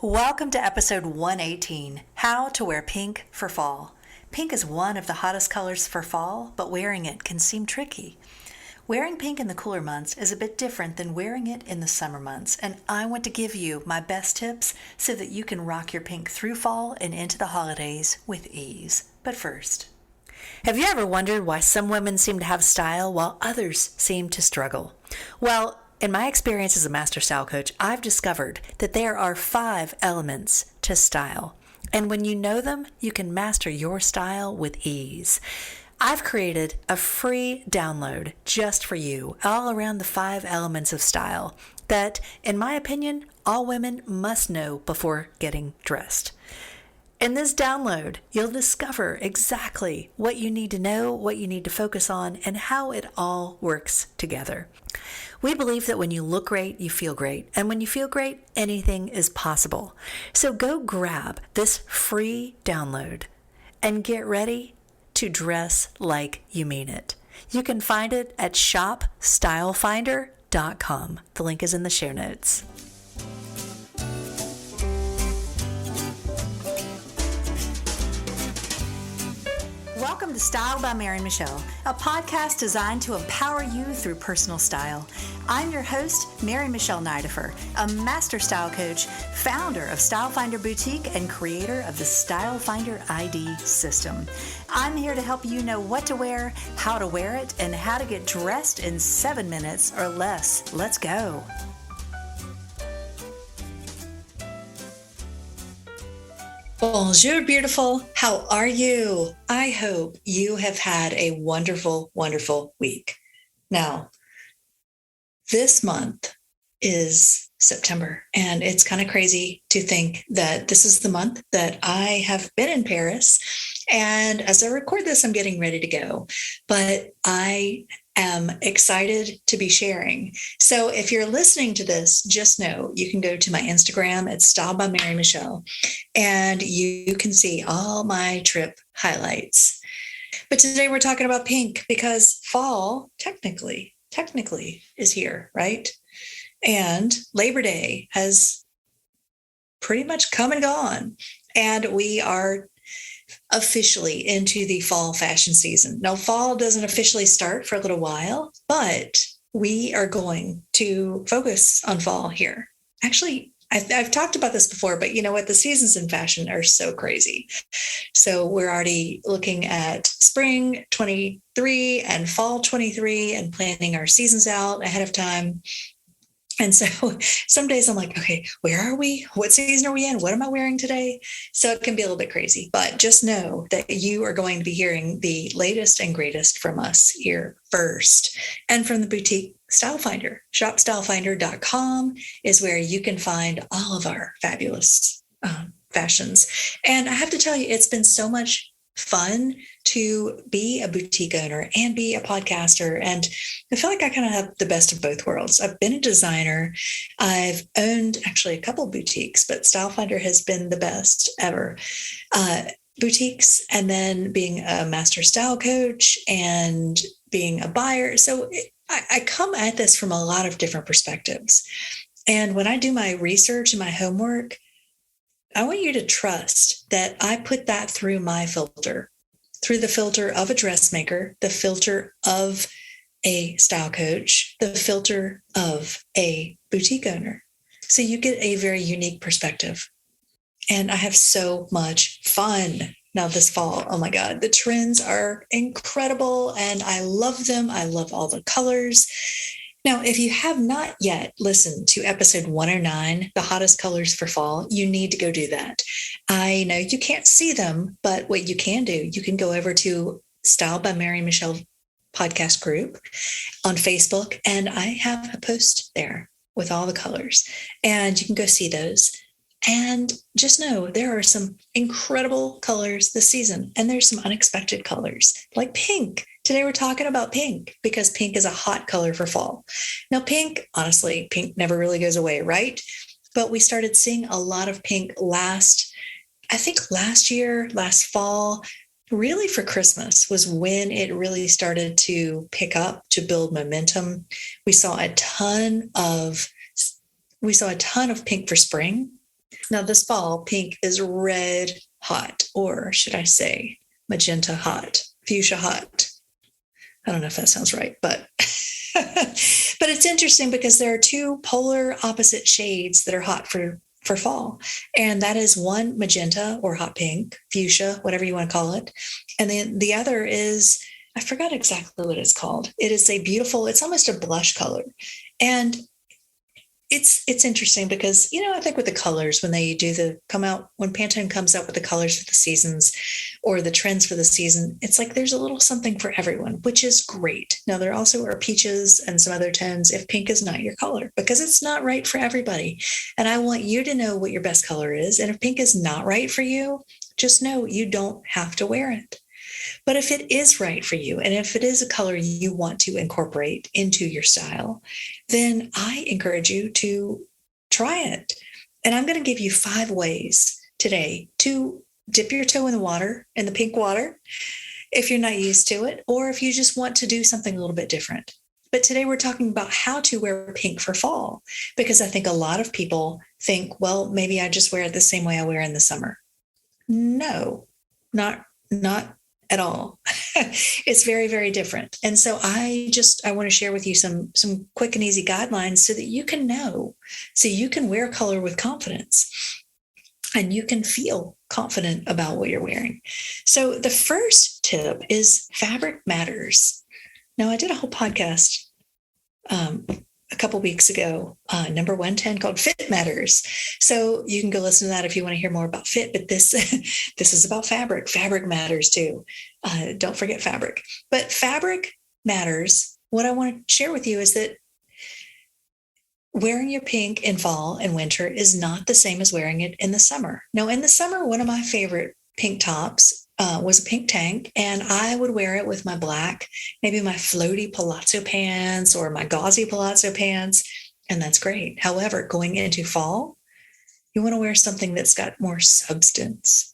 Welcome to episode 118, How to Wear Pink for Fall. Pink is one of the hottest colors for fall, but wearing it can seem tricky. Wearing pink in the cooler months is a bit different than wearing it in the summer months, and I want to give you my best tips so that you can rock your pink through fall and into the holidays with ease. But first, have you ever wondered why some women seem to have style while others seem to struggle? Well, in my experience as a master style coach, I've discovered that there are 5 elements to style. And when you know them, you can master your style with ease. I've created a free download just for you, all around the 5 elements of style that, in my opinion, all women must know before getting dressed. In this download, you'll discover exactly what you need to know, what you need to focus on, and how it all works together. We believe that when you look great, you feel great. And when you feel great, anything is possible. So go grab this free download and get ready to dress like you mean it. You can find it at shopstylefinder.com. The link is in the show notes. Welcome to Style by Mary Michelle, a podcast designed to empower you through personal style. I'm your host, Mary Michelle Nidifer, a master style coach, founder of Style Finder Boutique, and creator of the Style Finder ID system. I'm here to help you know what to wear, how to wear it, and how to get dressed in 7 minutes or less. Let's go. Bonjour, beautiful. How are you? I hope you have had a wonderful, wonderful week. Now, this month is September, and it's kind of crazy to think that this is the month that I have been in Paris. And as I record this, I'm getting ready to go, but I am excited to be sharing. So if you're listening to this, just know you can go to my Instagram at Style by Mary Michelle, and you can see all my trip highlights. But today we're talking about pink because fall technically is here, right? And Labor Day has pretty much come and gone, and we are officially into the fall fashion season. Now, fall doesn't officially start for a little while, but we are going to focus on fall here. Actually, I've talked about this before, but you know what? The seasons in fashion are so crazy. So we're already looking at spring 23 and fall 23 and planning our seasons out ahead of time. And so some days I'm like, okay, where are we? What season are we in? What am I wearing today? So it can be a little bit crazy, but just know that you are going to be hearing the latest and greatest from us here first. And from the boutique Style Finder, shopstylefinder.com is where you can find all of our fabulous fashions. And I have to tell you, it's been so much fun to be a boutique owner and be a podcaster. And I feel like I kind of have the best of both worlds. I've been a designer. I've owned actually a couple boutiques, but Style Finder has been the best ever. Boutiques, and then being a master style coach and being a buyer. So I come at this from a lot of different perspectives. And when I do my research and my homework, I want you to trust that I put that through my filter, through the filter of a dressmaker, the filter of a style coach, the filter of a boutique owner. So you get a very unique perspective. And I have so much fun now this fall. Oh my God, the trends are incredible and I love them. I love all the colors. Now, if you have not yet listened to episode 109, the hottest colors for fall, you need to go do that. I know you can't see them, but what you can do, you can go over to Style by Mary Michelle podcast group on Facebook, and I have a post there with all the colors, and you can go see those. And just know there are some incredible colors this season, and there's some unexpected colors like pink. Today we're talking about pink because pink is a hot color for fall. Now, pink, honestly, pink never really goes away, right? But we started seeing a lot of pink last fall, really for Christmas was when it really started to pick up, to build momentum. We saw a ton of pink for spring. Now, this fall, pink is red hot, or should I say magenta hot, fuchsia hot. I don't know if that sounds right, but but it's interesting because there are two polar opposite shades that are hot for fall. And that is one magenta or hot pink, fuchsia, whatever you want to call it. And then the other is, I forgot exactly what it's called. It is a beautiful, it's almost a blush color. And it's interesting because, I think with the colors, when they when Pantone comes out with the colors for the seasons or the trends for the season, it's like there's a little something for everyone, which is great. Now, there also are peaches and some other tones if pink is not your color, because it's not right for everybody. And I want you to know what your best color is. And if pink is not right for you, just know you don't have to wear it. But if it is right for you, and if it is a color you want to incorporate into your style, then I encourage you to try it. And I'm going to give you 5 ways today to dip your toe in the water, in the pink water, if you're not used to it, or if you just want to do something a little bit different. But today we're talking about how to wear pink for fall, because I think a lot of people think, well, maybe I just wear it the same way I wear in the summer. No, not at all. It's very, very different. And so I want to share with you some quick and easy guidelines so that you can know, so you can wear color with confidence and you can feel confident about what you're wearing. So the first tip is fabric matters. Now, I did a whole podcast a couple weeks ago, number 110, called Fit Matters. So you can go listen to that if you want to hear more about fit, but this is about fabric. Fabric matters too. Don't forget fabric. But fabric matters. What I want to share with you is that wearing your pink in fall and winter is not the same as wearing it in the summer. Now, in the summer, one of my favorite pink tops was a pink tank, and I would wear it with my black, maybe my floaty palazzo pants or my gauzy palazzo pants, and that's great. However, going into fall, you want to wear something that's got more substance.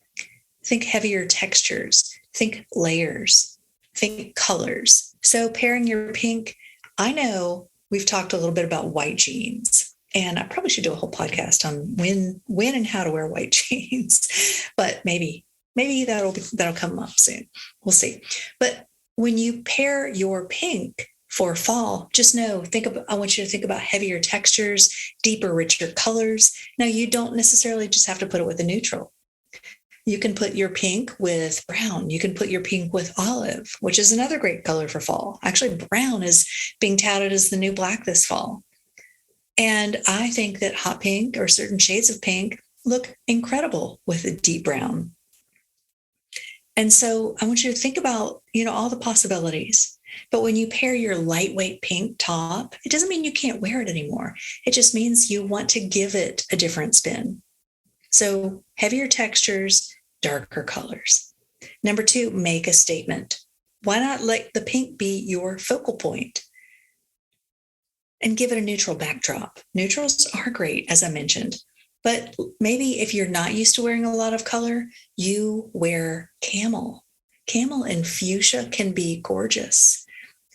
Think heavier textures, think layers, think colors. So pairing your pink, I know we've talked a little bit about white jeans, and I probably should do a whole podcast on when and how to wear white jeans, but maybe that'll come up soon. We'll see. But when you pair your pink for fall, just know, I want you to think about heavier textures, deeper, richer colors. Now, you don't necessarily just have to put it with a neutral. You can put your pink with brown. You can put your pink with olive, which is another great color for fall. Actually, brown is being touted as the new black this fall. And I think that hot pink or certain shades of pink look incredible with a deep brown. And so I want you to think about, all the possibilities. But when you pair your lightweight pink top, it doesn't mean you can't wear it anymore. It just means you want to give it a different spin. So heavier textures, darker colors. Number 2, make a statement. Why not let the pink be your focal point and give it a neutral backdrop? Neutrals are great, as I mentioned. But maybe if you're not used to wearing a lot of color, you wear camel. Camel and fuchsia can be gorgeous.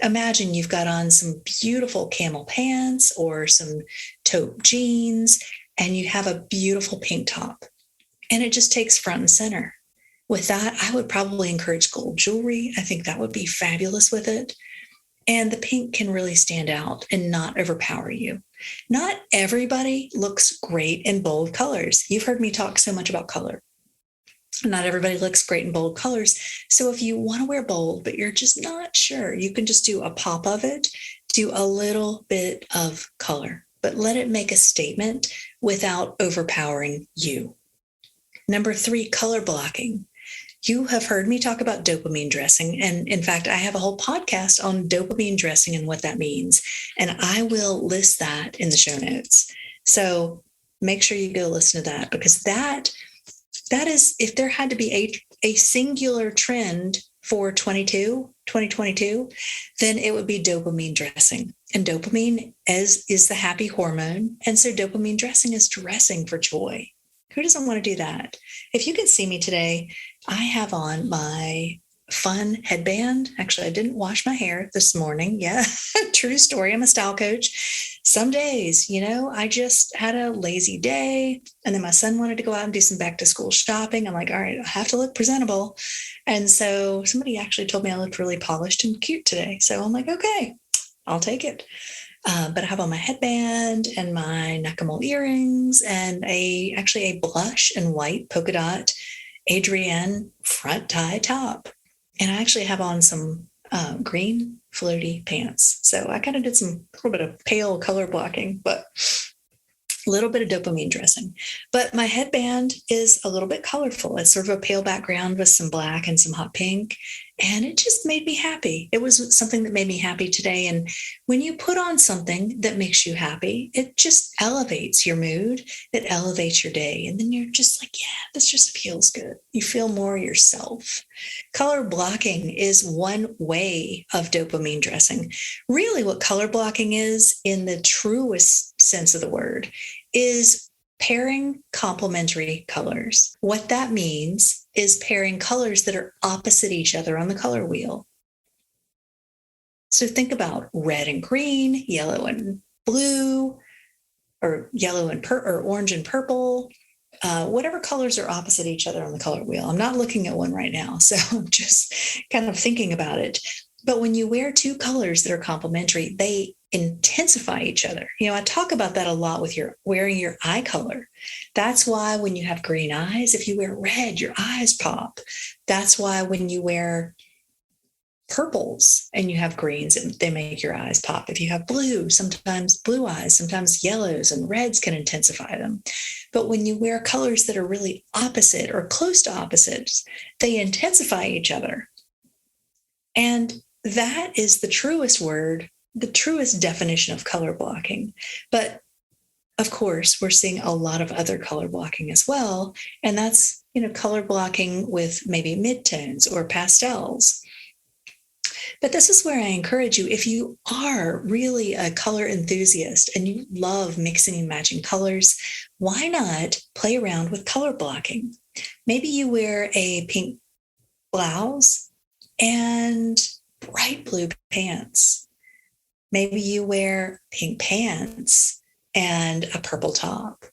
Imagine you've got on some beautiful camel pants or some taupe jeans, and you have a beautiful pink top. And it just takes front and center. With that, I would probably encourage gold jewelry. I think that would be fabulous with it. And the pink can really stand out and not overpower you. Not everybody looks great in bold colors. You've heard me talk so much about color. Not everybody looks great in bold colors. So if you want to wear bold, but you're just not sure, you can just do a pop of it, do a little bit of color, but let it make a statement without overpowering you. Number 3, color blocking. You have heard me talk about dopamine dressing. And in fact, I have a whole podcast on dopamine dressing and what that means. And I will list that in the show notes. So make sure you go listen to that, because that is, if there had to be a singular trend for 2022, then it would be dopamine dressing. And dopamine is the happy hormone. And so dopamine dressing is dressing for joy. Who doesn't want to do that? If you can see me today, I have on my fun headband. Actually, I didn't wash my hair this morning. Yeah, true story. I'm a style coach. some days, I just had a lazy day. And then my son wanted to go out and do some back to school shopping. I'm like, all right, I have to look presentable. And so somebody actually told me I looked really polished and cute today. So I'm like, okay, I'll take it. But I have on my headband and my Nakamol earrings and actually a blush and white polka dot Adrienne front tie top. And I actually have on some green floaty pants. So I kind of did a little bit of pale color blocking, but a little bit of dopamine dressing. But my headband is a little bit colorful. It's sort of a pale background with some black and some hot pink. And it just made me happy. It was something that made me happy today. And when you put on something that makes you happy, it just elevates your mood. It elevates your day. And then you're just like, yeah, this just feels good. You feel more yourself. Color blocking is one way of dopamine dressing. Really, what color blocking is, in the truest sense of the word, is pairing complementary colors. What that means is pairing colors that are opposite each other on the color wheel. So think about red and green, yellow and blue, or yellow and or orange and purple, whatever colors are opposite each other on the color wheel. I'm not looking at one right now, so I'm just kind of thinking about it. But when you wear two colors that are complementary, they intensify each other. I talk about that a lot with wearing your eye color. That's why when you have green eyes, if you wear red, your eyes pop. That's why when you wear purples and you have greens, they make your eyes pop. If you have blue, sometimes blue eyes, sometimes yellows and reds can intensify them. But when you wear colors that are really opposite or close to opposites, they intensify each other. And that is the truest word, the truest definition of color blocking. But of course, we're seeing a lot of other color blocking as well. And that's, color blocking with maybe midtones or pastels. But this is where I encourage you, if you are really a color enthusiast and you love mixing and matching colors, why not play around with color blocking? Maybe you wear a pink blouse and bright blue pants. Maybe you wear pink pants and a purple top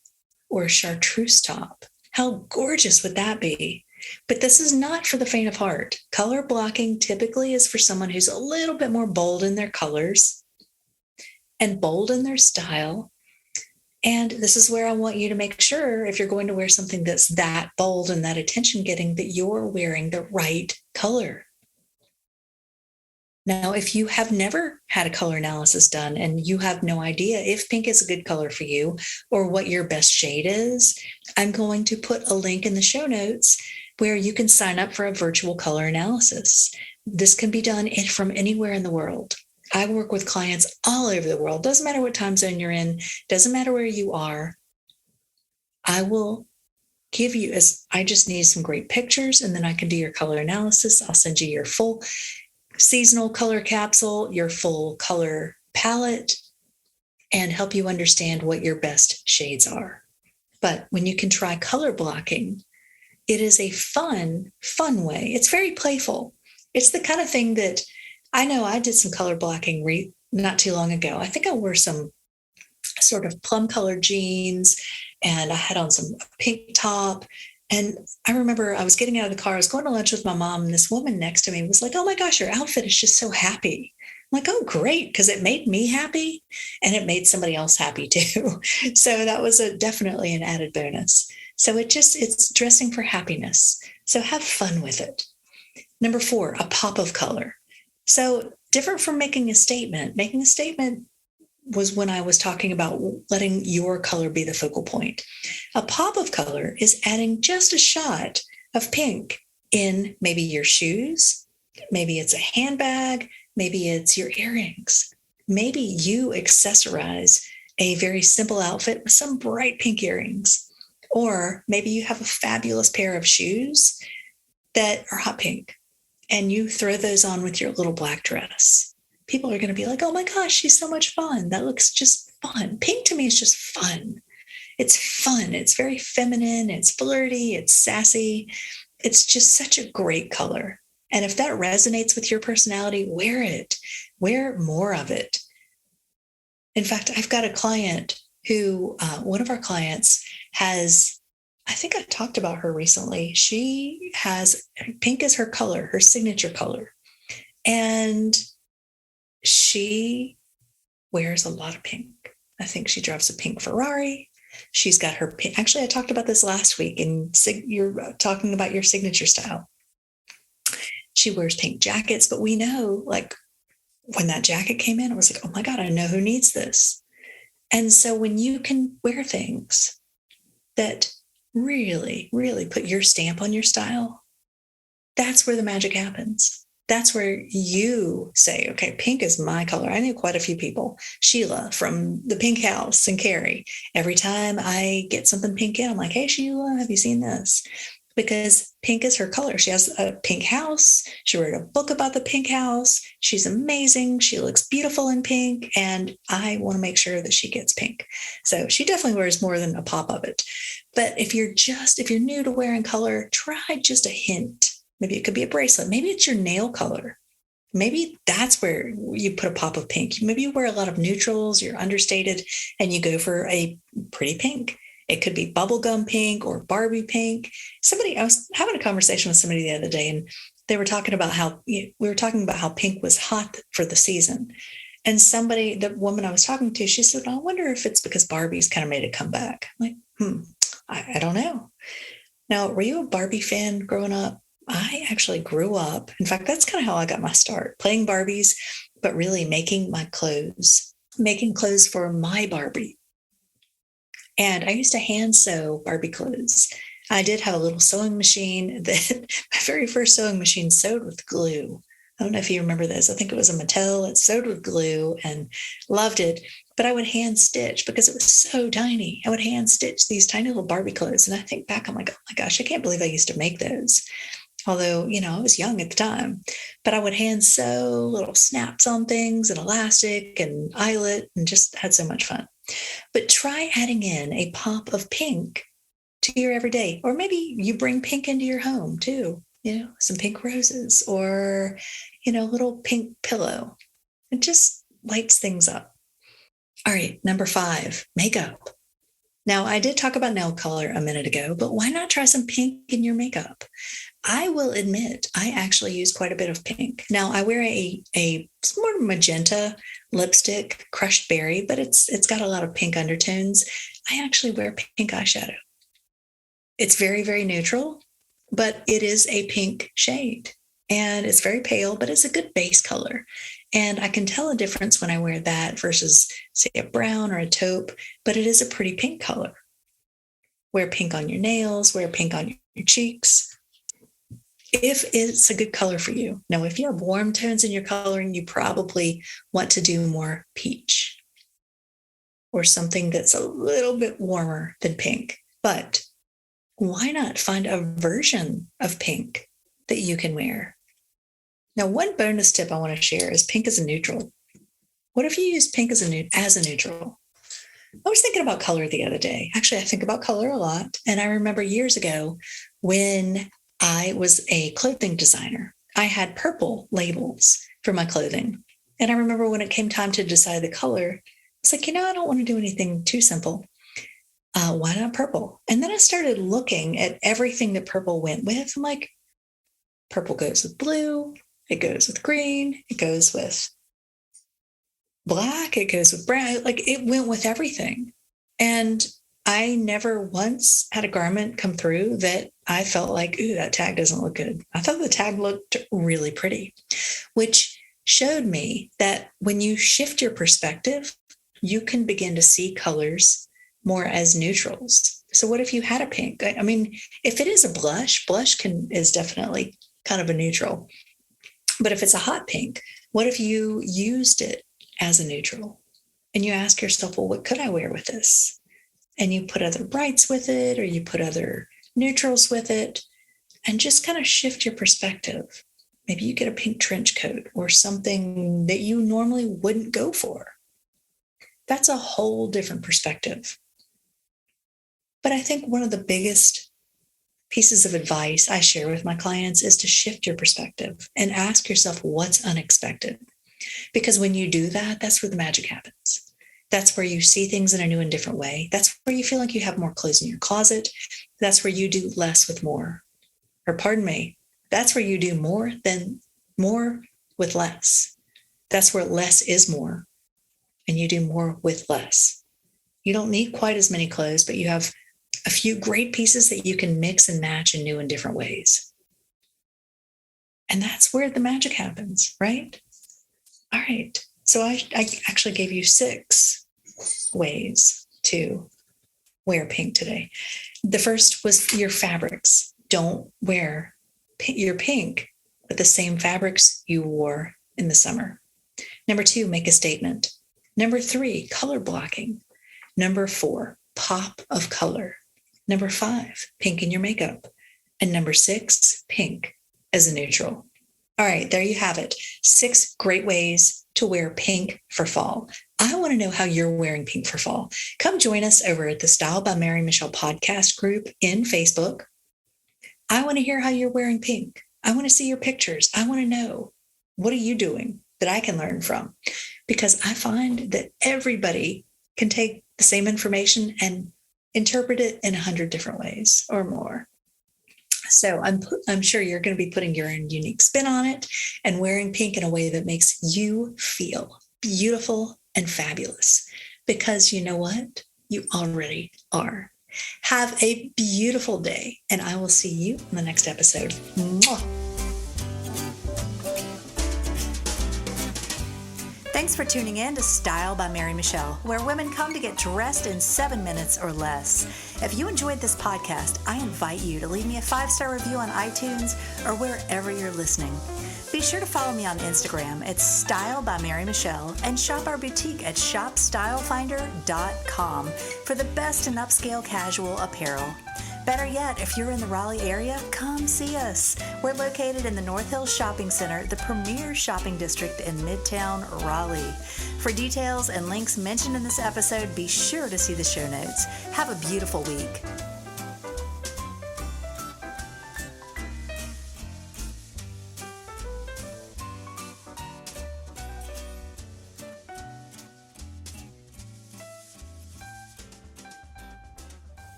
or a chartreuse top. How gorgeous would that be? But this is not for the faint of heart. Color blocking typically is for someone who's a little bit more bold in their colors and bold in their style. And this is where I want you to make sure, if you're going to wear something that's that bold and that attention getting, that you're wearing the right color. Now, if you have never had a color analysis done and you have no idea if pink is a good color for you or what your best shade is, I'm going to put a link in the show notes where you can sign up for a virtual color analysis. This can be done from anywhere in the world. I work with clients all over the world. Doesn't matter what time zone you're in, doesn't matter where you are. I will give you, I just need some great pictures, and then I can do your color analysis. I'll send you your full seasonal color capsule, your full color palette, and help you understand what your best shades are. But when you can try color blocking, it is a fun way. It's very playful. It's the kind of thing that I know I did some color blocking not too long ago. I think I wore some sort of plum colored jeans and I had on some pink top. And I remember I was getting out of the car. I was going to lunch with my mom, and this woman next to me was like, "Oh my gosh, your outfit is just so happy." I'm like, "Oh, great," because it made me happy and it made somebody else happy too. So that was definitely an added bonus. So it's dressing for happiness. So have fun with it. Number 4, a pop of color. So different from making a statement. Making a statement was when I was talking about letting your color be the focal point. A pop of color is adding just a shot of pink in maybe your shoes, maybe it's a handbag, maybe it's your earrings. Maybe you accessorize a very simple outfit with some bright pink earrings. Or maybe you have a fabulous pair of shoes that are hot pink and you throw those on with your little black dress. People are going to be like, "Oh my gosh, she's so much fun. That looks just fun." Pink to me is just fun. It's fun. It's very feminine. It's flirty. It's sassy. It's just such a great color. And if that resonates with your personality, wear it. Wear more of it. In fact, I've got a client who, one of our clients has, I think I talked about her recently. She has pink as her color, her signature color. And she wears a lot of pink. I think she drives a pink Ferrari. She's got her pink. Actually, I talked about this last week, and you're talking about your signature style. She wears pink jackets, but we know, like, when that jacket came in, it was like, oh my God, I know who needs this. And so when you can wear things that really, really put your stamp on your style, that's where the magic happens. That's where you say, okay, pink is my color. I knew quite a few people. Sheila from the Pink House and Carrie. Every time I get something pink in, I'm like, hey, Sheila, have you seen this? Because pink is her color. She has a pink house. She wrote a book about the pink house. She's amazing. She looks beautiful in pink. And I want to make sure that she gets pink. So she definitely wears more than a pop of it. But if you're new to wearing color, try just a hint. Maybe it could be a bracelet. Maybe it's your nail color. Maybe that's where you put a pop of pink. Maybe you wear a lot of neutrals, you're understated, and you go for a pretty pink. It could be bubblegum pink or Barbie pink. I was having a conversation with somebody the other day, and they were talking about how pink was hot for the season. And the woman I was talking to, she said, I wonder if it's because Barbie's kind of made a comeback. I'm like, I don't know. Now, were you a Barbie fan growing up? I actually grew up. In fact, that's kind of how I got my start, playing Barbies, but really making clothes for my Barbie. And I used to hand sew Barbie clothes. I did have a little sewing machine that my very first sewing machine sewed with glue. I don't know if you remember this. I think it was a Mattel. It sewed with glue and loved it. But I would hand stitch because it was so tiny. I would hand stitch these tiny little Barbie clothes. And I think back, I'm like, oh my gosh, I can't believe I used to make those. Although, I was young at the time, but I would hand sew little snaps on things and elastic and eyelet and just had so much fun. But try adding in a pop of pink to your everyday, or maybe you bring pink into your home too, some pink roses or, a little pink pillow. It just lights things up. All right, number 5, makeup. Now, I did talk about nail color a minute ago, but why not try some pink in your makeup? I will admit, I actually use quite a bit of pink. Now, I wear a more magenta lipstick, crushed berry, but it's got a lot of pink undertones. I actually wear pink eyeshadow. It's very, very neutral, but it is a pink shade. And it's very pale, but it's a good base color. And I can tell a difference when I wear that versus, say, a brown or a taupe, but it is a pretty pink color. Wear pink on your nails, wear pink on your cheeks, if it's a good color for you. Now, if you have warm tones in your coloring, you probably want to do more peach or something that's a little bit warmer than pink. But why not find a version of pink that you can wear? Now, one bonus tip I want to share is pink as a neutral. What if you use pink as a neutral? I was thinking about color the other day. Actually, I think about color a lot. And I remember years ago when I was a clothing designer, I had purple labels for my clothing. And I remember when it came time to decide the color, it's like, I don't want to do anything too simple. Why not purple? And then I started looking at everything that purple went with. I'm like, purple goes with blue. It goes with green. It goes with black. It goes with brown. Like, it went with everything. And I never once had a garment come through that I felt like, ooh, that tag doesn't look good. I thought the tag looked really pretty, which showed me that when you shift your perspective, you can begin to see colors more as neutrals. So what if you had a pink? I mean, if it is a blush is definitely kind of a neutral. But if it's a hot pink, what if you used it as a neutral? And you ask yourself, well, what could I wear with this? And you put other brights with it, or you put other neutrals with it, and just kind of shift your perspective. Maybe you get a pink trench coat or something that you normally wouldn't go for. That's a whole different perspective. But I think one of the biggest pieces of advice I share with my clients is to shift your perspective and ask yourself what's unexpected. Because when you do that, that's where the magic happens. That's where you see things in a new and different way. That's where you feel like you have more clothes in your closet. That's where you do less with more. Or pardon me, that's where you do more with less. That's where less is more, and you do more with less. You don't need quite as many clothes, but you have a few great pieces that you can mix and match in new and different ways. And that's where the magic happens, right? All right. So I actually gave you 6 ways to wear pink today. The first was your fabrics. Don't wear your pink with the same fabrics you wore in the summer. Number 2, make a statement. Number 3, color blocking. Number 4, pop of color. Number 5, pink in your makeup. And number 6, pink as a neutral. All right, there you have it. 6 great ways to wear pink for fall. I want to know how you're wearing pink for fall. Come join us over at the Style by Mary Michelle podcast group in Facebook. I want to hear how you're wearing pink. I want to see your pictures. I want to know, what are you doing that I can learn from? Because I find that everybody can take the same information and interpret it in 100 different ways or more. So I'm sure you're going to be putting your own unique spin on it and wearing pink in a way that makes you feel beautiful and fabulous. Because you know what? You already are. Have a beautiful day, and I will see you in the next episode. Mwah. Thanks for tuning in to Style by Mary Michelle, where women come to get dressed in 7 minutes or less. If you enjoyed this podcast, I invite you to leave me a 5-star review on iTunes or wherever you're listening. Be sure to follow me on Instagram at Style by Mary Michelle and shop our boutique at shopstylefinder.com for the best in upscale casual apparel. Better yet, if you're in the Raleigh area, come see us. We're located in the North Hills Shopping Center, the premier shopping district in Midtown Raleigh. For details and links mentioned in this episode, be sure to see the show notes. Have a beautiful week.